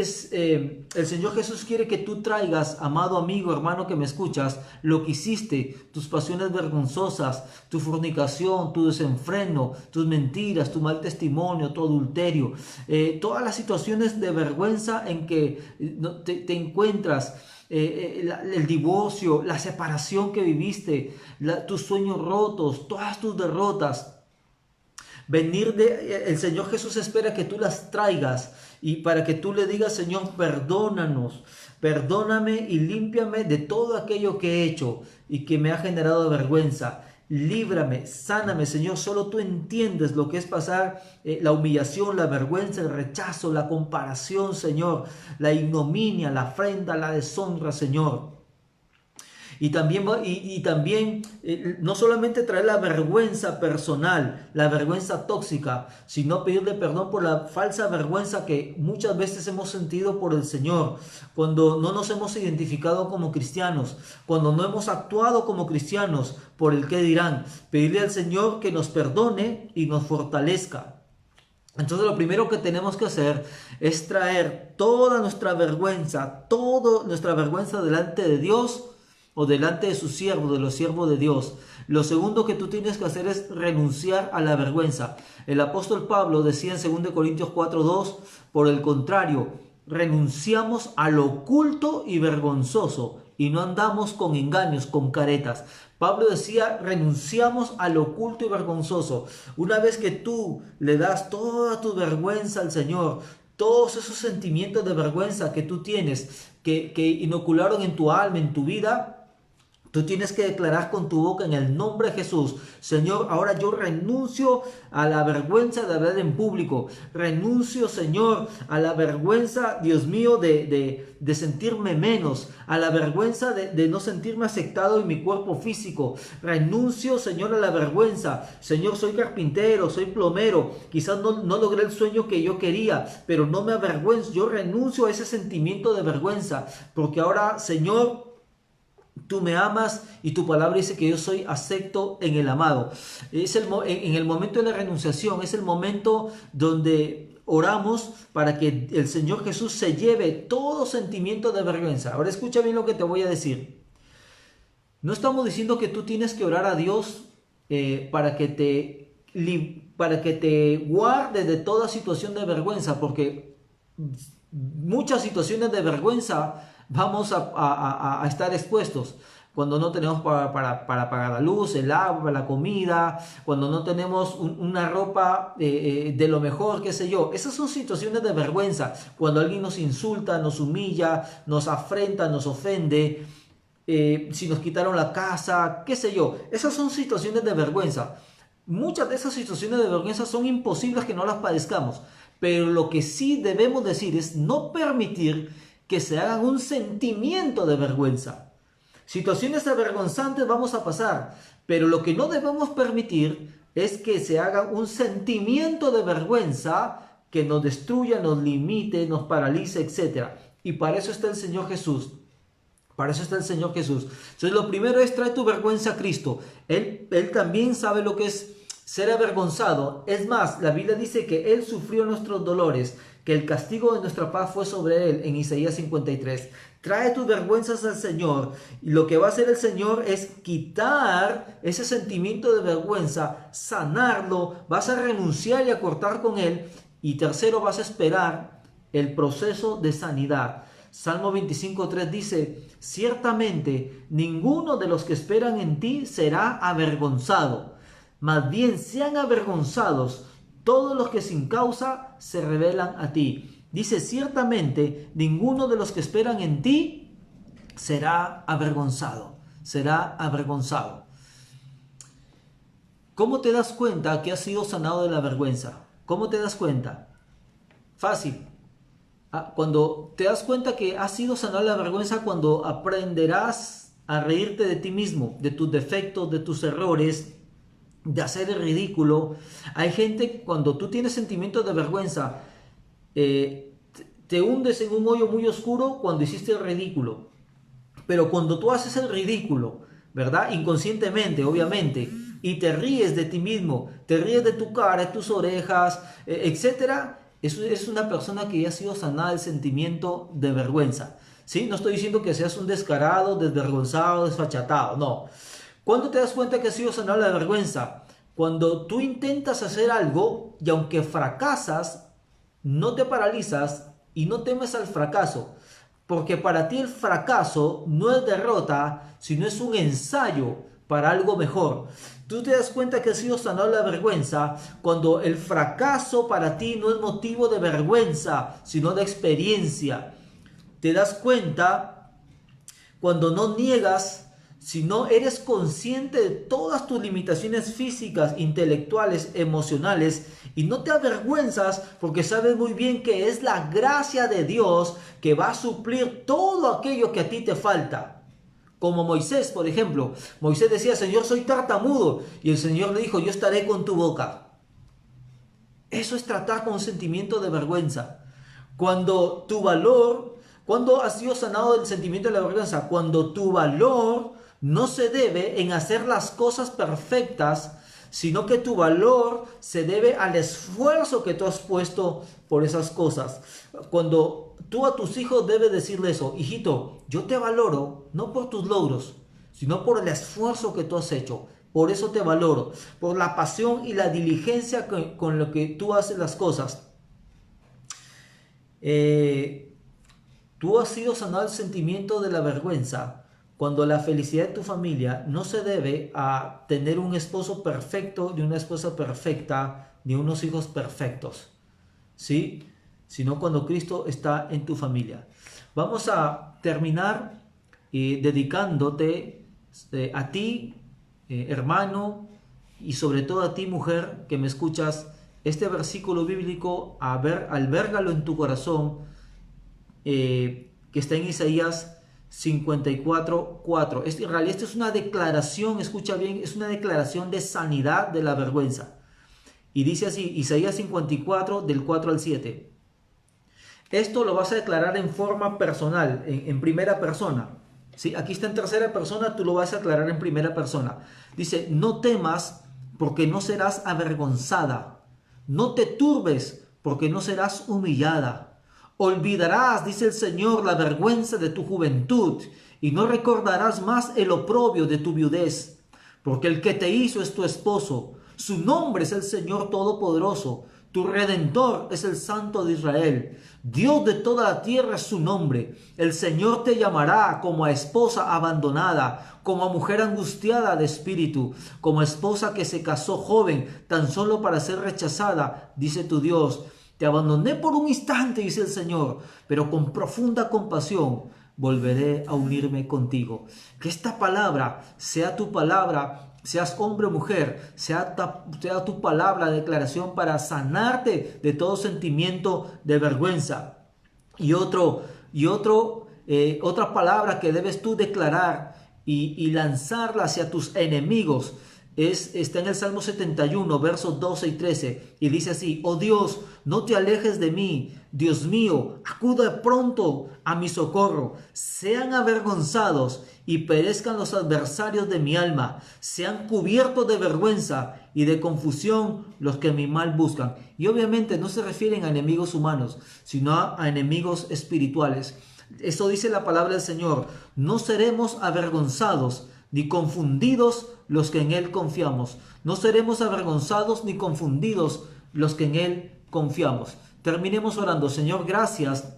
Señor Jesús quiere que tú traigas, amado amigo, hermano que me escuchas, lo que hiciste, tus pasiones vergonzosas, tu fornicación, tu desenfreno, tus mentiras, tu mal testimonio, tu adulterio, todas las situaciones de vergüenza en que te encuentras. El divorcio, la separación que viviste, tus sueños rotos, todas tus derrotas. El Señor Jesús espera que tú las traigas y para que tú le digas: Señor, perdónanos, perdóname y límpiame de todo aquello que he hecho y que me ha generado vergüenza. Líbrame, sáname, Señor. Solo tú entiendes lo que es pasar la humillación, la vergüenza, el rechazo, la comparación, Señor, la ignominia, la afrenta, la deshonra, Señor. Y también no solamente traer la vergüenza personal, la vergüenza tóxica, sino pedirle perdón por la falsa vergüenza que muchas veces hemos sentido por el Señor, cuando no nos hemos identificado como cristianos, cuando no hemos actuado como cristianos por el qué dirán. Pedirle al Señor que nos perdone y nos fortalezca. Entonces lo primero que tenemos que hacer es traer toda nuestra vergüenza delante de Dios, o delante de sus siervos, de los siervos de Dios. Lo segundo que tú tienes que hacer es renunciar a la vergüenza. El apóstol Pablo decía en 2 Corintios 4:2, por el contrario, renunciamos a lo oculto y vergonzoso y no andamos con engaños, con caretas. Pablo decía: renunciamos a lo oculto y vergonzoso. Una vez que tú le das toda tu vergüenza al Señor, todos esos sentimientos de vergüenza que tú tienes, que inocularon en tu alma, en tu vida, tú tienes que declarar con tu boca en el nombre de Jesús: Señor, ahora yo renuncio a la vergüenza de hablar en público. Renuncio, Señor, a la vergüenza, Dios mío, de sentirme menos. A la vergüenza de no sentirme aceptado en mi cuerpo físico. Renuncio, Señor, a la vergüenza. Señor, soy carpintero, soy plomero. Quizás no logré el sueño que yo quería, pero no me avergüenzo. Yo renuncio a ese sentimiento de vergüenza, porque ahora, Señor, tú me amas y tu palabra dice que yo soy acepto en el amado. En el momento de la renunciación es el momento donde oramos para que el Señor Jesús se lleve todo sentimiento de vergüenza. Ahora escucha bien lo que te voy a decir. No estamos diciendo que tú tienes que orar a Dios para que te guarde de toda situación de vergüenza, porque muchas situaciones de vergüenza vamos a estar expuestos. Cuando no tenemos para pagar la luz, el agua, la comida, cuando no tenemos una ropa de lo mejor, qué sé yo. Esas son situaciones de vergüenza. Cuando alguien nos insulta, nos humilla, nos afrenta, nos ofende, si nos quitaron la casa, qué sé yo. Esas son situaciones de vergüenza. Muchas de esas situaciones de vergüenza son imposibles que no las padezcamos. Pero lo que sí debemos decir es no permitir que se hagan un sentimiento de vergüenza. Situaciones avergonzantes vamos a pasar, pero lo que no debemos permitir es que se haga un sentimiento de vergüenza que nos destruya, nos limite, nos paralice, etc. Y para eso está el Señor Jesús. Para eso está el Señor Jesús. Entonces lo primero es: trae tu vergüenza a Cristo. Él también sabe lo que es ser avergonzado. Es más, la Biblia dice que Él sufrió nuestros dolores, que el castigo de nuestra paz fue sobre Él, en Isaías 53. Trae tus vergüenzas al Señor, y lo que va a hacer el Señor es quitar ese sentimiento de vergüenza, sanarlo. Vas a renunciar y a cortar con Él. Y tercero, vas a esperar el proceso de sanidad. Salmo 25:3 dice: ciertamente ninguno de los que esperan en ti será avergonzado. Más bien sean avergonzados todos los que sin causa se rebelan a ti. Dice, ciertamente ninguno de los que esperan en ti será avergonzado. Será avergonzado. ¿Cómo te das cuenta que has sido sanado de la vergüenza? ¿Cómo te das cuenta? Fácil. Cuando te das cuenta que has sido sanado de la vergüenza, cuando aprenderás a reírte de ti mismo, de tus defectos, de tus errores, de hacer el ridículo. Hay gente, cuando tú tienes sentimientos de vergüenza, te hundes en un hoyo muy oscuro cuando hiciste el ridículo. Pero cuando tú haces el ridículo, ¿verdad? Inconscientemente, obviamente, y te ríes de ti mismo, te ríes de tu cara, de tus orejas, etcétera, es una persona que ya ha sido sanada del sentimiento de vergüenza. ¿Sí? No estoy diciendo que seas un descarado, desvergonzado, desfachatado, no. ¿Cuándo te das cuenta que has sido sanado de la vergüenza? Cuando tú intentas hacer algo y aunque fracasas, no te paralizas y no temes al fracaso. Porque para ti el fracaso no es derrota, sino es un ensayo para algo mejor. Tú te das cuenta que has sido sanado de la vergüenza cuando el fracaso para ti no es motivo de vergüenza, sino de experiencia. Te das cuenta cuando no niegas, sino eres consciente de todas tus limitaciones físicas, intelectuales, emocionales, y no te avergüenzas porque sabes muy bien que es la gracia de Dios que va a suplir todo aquello que a ti te falta. Como Moisés, por ejemplo. Moisés decía, Señor, soy tartamudo. Y el Señor le dijo, yo estaré con tu boca. Eso es tratar con un sentimiento de vergüenza. Cuando tu valor, cuando has sido sanado del sentimiento de la vergüenza, cuando tu valor no se debe en hacer las cosas perfectas, sino que tu valor se debe al esfuerzo que tú has puesto por esas cosas. Cuando tú a tus hijos debes decirle eso, hijito, yo te valoro no por tus logros, sino por el esfuerzo que tú has hecho. Por eso te valoro, por la pasión y la diligencia con lo que tú haces las cosas. Tú has sido sanado del sentimiento de la vergüenza cuando la felicidad de tu familia no se debe a tener un esposo perfecto, ni una esposa perfecta, ni unos hijos perfectos, ¿sí? Sino cuando Cristo está en tu familia. Vamos a terminar dedicándote a ti, hermano, y sobre todo a ti, mujer, que me escuchas, este versículo bíblico, albergalo en tu corazón, que está en Isaías 54:4. En realidad esto es una declaración, escucha bien, es una declaración de sanidad de la vergüenza. Y dice así, Isaías 54, del 4 al 7. Esto lo vas a declarar en forma personal, en primera persona. ¿Sí? Aquí está en tercera persona, tú lo vas a declarar en primera persona. Dice, no temas porque no serás avergonzada. No te turbes porque no serás humillada. Olvidarás, dice el Señor, la vergüenza de tu juventud y no recordarás más el oprobio de tu viudez, porque el que te hizo es tu esposo. Su nombre es el Señor Todopoderoso. Tu Redentor es el Santo de Israel. Dios de toda la tierra es su nombre. El Señor te llamará como a esposa abandonada, como a mujer angustiada de espíritu, como a esposa que se casó joven, tan solo para ser rechazada, dice tu Dios. Te abandoné por un instante, dice el Señor, pero con profunda compasión volveré a unirme contigo. Que esta palabra sea tu palabra, seas hombre o mujer, sea tu palabra de declaración para sanarte de todo sentimiento de vergüenza. Y otra palabra que debes tú declarar y lanzarla hacia tus enemigos. Está en el Salmo 71, versos 12 y 13, y dice así: oh Dios, no te alejes de mí, Dios mío, acuda pronto a mi socorro. Sean avergonzados y perezcan los adversarios de mi alma, sean cubiertos de vergüenza y de confusión los que mi mal buscan. Y obviamente no se refieren a enemigos humanos, sino a enemigos espirituales. Eso dice la palabra del Señor: no seremos avergonzados ni confundidos los que en Él confiamos. No seremos avergonzados ni confundidos los que en Él confiamos. Terminemos orando. Señor, gracias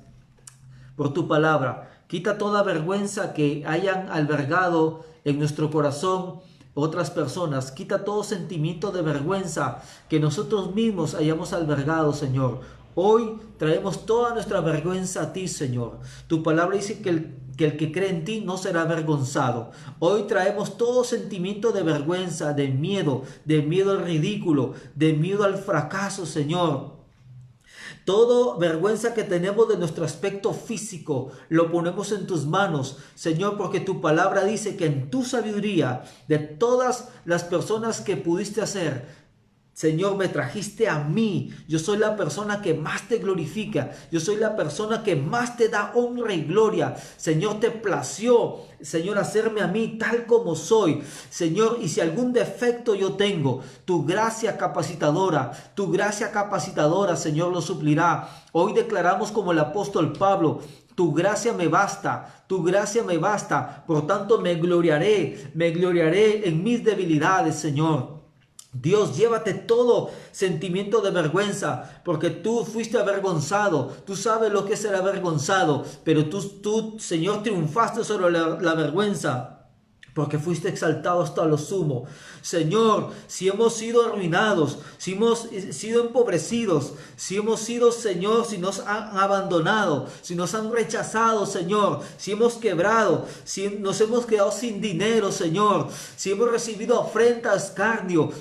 por tu palabra. Quita toda vergüenza que hayan albergado en nuestro corazón otras personas. Quita todo sentimiento de vergüenza que nosotros mismos hayamos albergado, Señor. Hoy traemos toda nuestra vergüenza a ti, Señor. Tu palabra dice que el que cree en ti no será avergonzado. Hoy traemos todo sentimiento de vergüenza, de miedo al ridículo, de miedo al fracaso, Señor. Toda vergüenza que tenemos de nuestro aspecto físico, lo ponemos en tus manos, Señor, porque tu palabra dice que en tu sabiduría, de todas las personas que pudiste hacer, Señor, me trajiste a mí. Yo soy la persona que más te glorifica. Yo soy la persona que más te da honra y gloria. Señor, te plació, Señor, hacerme a mí tal como soy. Señor, y si algún defecto yo tengo, tu gracia capacitadora, Señor, lo suplirá. Hoy declaramos como el apóstol Pablo: tu gracia me basta, tu gracia me basta. Por tanto, me gloriaré en mis debilidades, Señor. Dios, llévate todo sentimiento de vergüenza, porque tú fuiste avergonzado, tú sabes lo que es ser avergonzado, pero tú, Señor, triunfaste sobre la vergüenza, porque fuiste exaltado hasta lo sumo. Señor, si hemos sido arruinados, si hemos sido empobrecidos, si hemos sido, Señor, si nos han abandonado, si nos han rechazado, Señor, si hemos quebrado, si nos hemos quedado sin dinero, Señor, si hemos recibido afrenta, escarnio,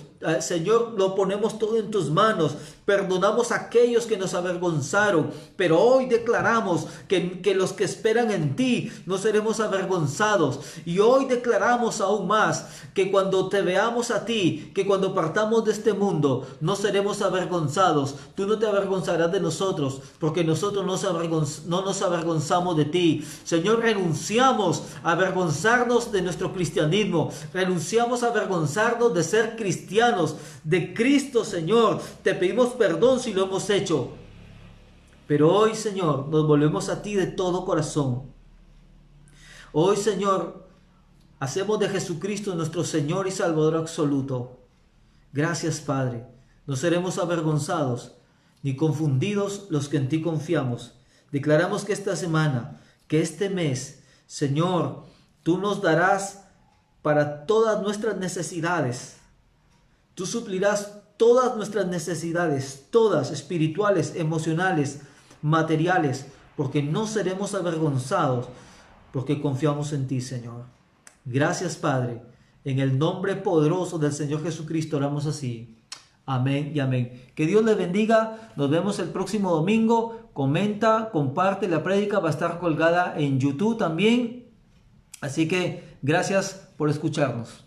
Señor, lo ponemos todo en tus manos. Perdonamos a aquellos que nos avergonzaron, pero hoy declaramos que los que esperan en ti no seremos avergonzados. Y hoy declaramos aún más que cuando te veamos a ti, que cuando partamos de este mundo, no seremos avergonzados. Tú no te avergonzarás de nosotros, porque nosotros no nos avergonzamos de ti. Señor, renunciamos a avergonzarnos de nuestro cristianismo. Renunciamos a avergonzarnos de ser cristianos de Cristo, Señor. Te pedimos perdón si lo hemos hecho, pero hoy, Señor, nos volvemos a ti de todo corazón. Hoy, Señor, hacemos de Jesucristo nuestro Señor y Salvador absoluto. Gracias, Padre. No seremos avergonzados ni confundidos los que en ti confiamos. Declaramos que esta semana, que este mes, Señor, tú nos darás para todas nuestras necesidades. Tú suplirás todas nuestras necesidades, todas, espirituales, emocionales, materiales, porque no seremos avergonzados, porque confiamos en ti, Señor. Gracias, Padre. En el nombre poderoso del Señor Jesucristo oramos así. Amén y amén. Que Dios les bendiga. Nos vemos el próximo domingo. Comenta, comparte. La prédica va a estar colgada en YouTube también. Así que gracias por escucharnos.